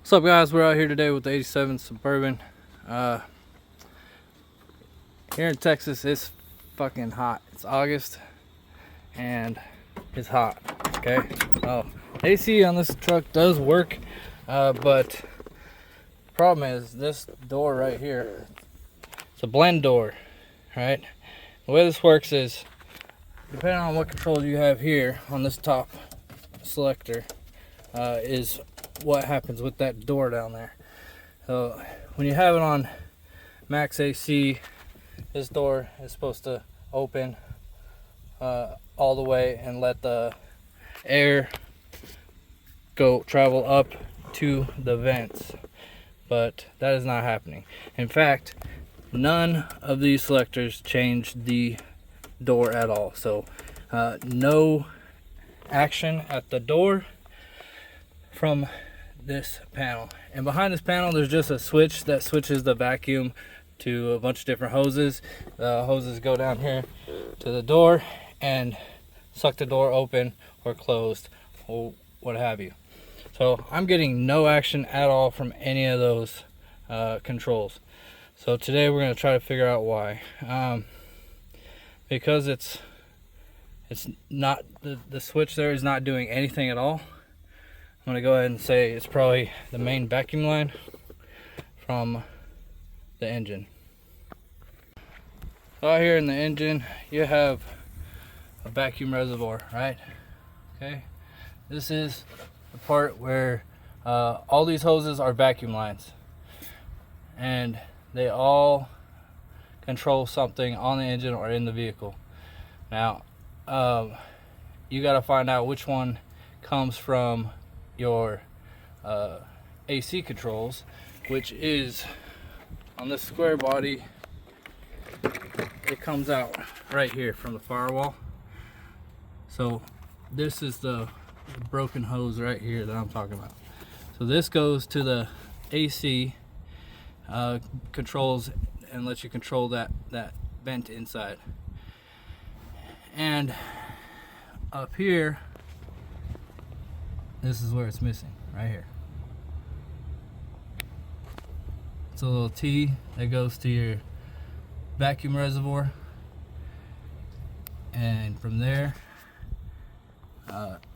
What's up, guys? We're out here today with the 87 Suburban. Here in Texas, it's fucking hot. It's August and it's hot. Okay, so AC on this truck does work, but the problem is this door right here. It's a blend door, right? The way this works is, depending on what control you have here on this top selector, is what happens with that door down there. So when you have it on max AC, this door is supposed to open all the way and let the air travel up to the vents, but that is not happening. In fact, none of these selectors changed the door at all. So no action at the door from this panel. And behind this panel there's just a switch that switches the vacuum to a bunch of different hoses. The hoses go down here to the door and suck the door open or closed or what have you. So I'm getting no action at all from any of those controls. So today we're going to try to figure out why. Because it's not, the switch there is not doing anything at all. I'm going to go ahead and say it's probably the main vacuum line from the engine. So out here in the engine you have a vacuum reservoir, right? Okay, this is the part where all these hoses are vacuum lines, and they all control something on the engine or in the vehicle. Now you got to find out which one comes from your AC controls, which is on this square body. It comes out right here from the firewall. So this is the broken hose right here that I'm talking about. So this goes to the AC controls and lets you control that vent inside. And up here, this is where it's missing, right here. It's a little T that goes to your vacuum reservoir, and from there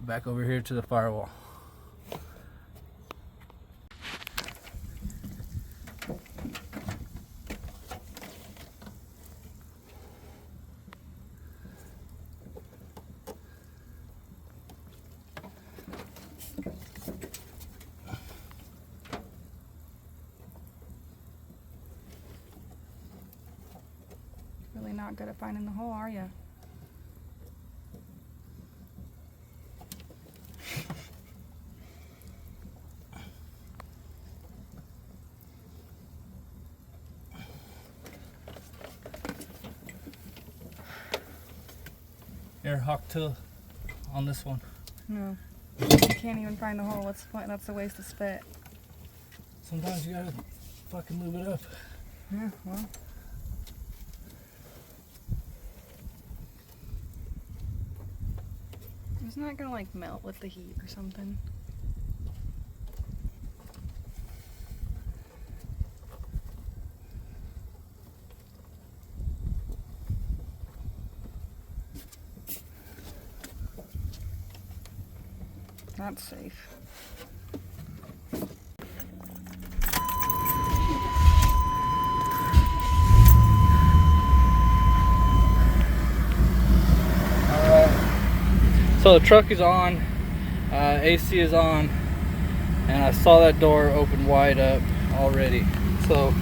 back over here to the firewall. Really not good at finding the hole, are you? Air hawk tool on this one. No. You can't even find the hole. What's the point? That's a waste of spit. Sometimes you gotta fucking lube it up. Yeah, well. Isn't that gonna like melt with the heat or something? That's safe. So the truck is on, AC is on, and I saw that door open wide up already. So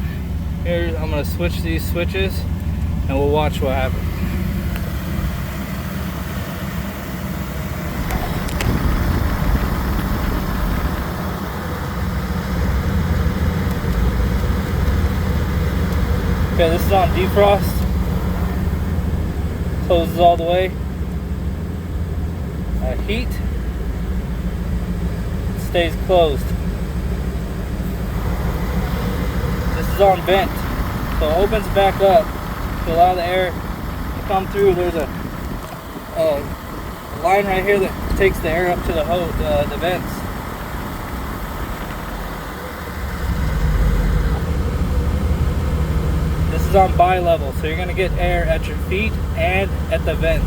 here I'm going to switch these switches and we'll watch what happens. Okay, this is on defrost. Hoses all the way. Heat stays closed. This is on vent, so it opens back up to allow the air to come through. There's a line right here that takes the air up to the hose, the vents. on bi-level, so you're going to get air at your feet and at the vents.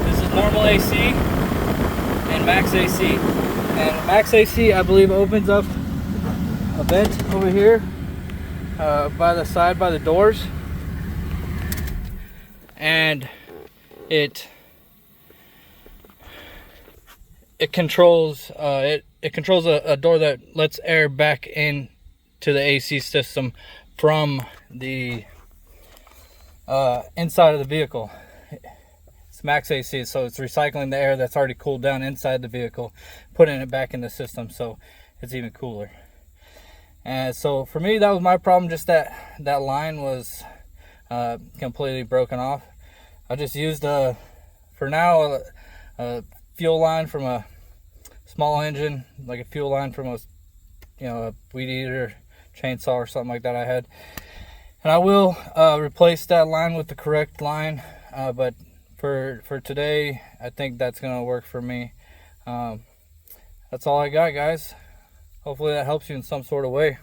This is normal AC and max AC. And max AC, I believe, opens up a vent over here by the side, by the doors. And it controls it controls a door that lets air back in to the AC system from the inside of the vehicle. It's max AC, so it's recycling the air that's already cooled down inside the vehicle, putting it back in the system, so it's even cooler. And so for me, that was my problem. Just that line was completely broken off. I just used for now a fuel line from a small engine, like a fuel line from a weed eater, chainsaw or something like that I had. And I will replace that line with the correct line, but for today, I think that's gonna work for me. That's all I got, guys. Hopefully that helps you in some sort of way.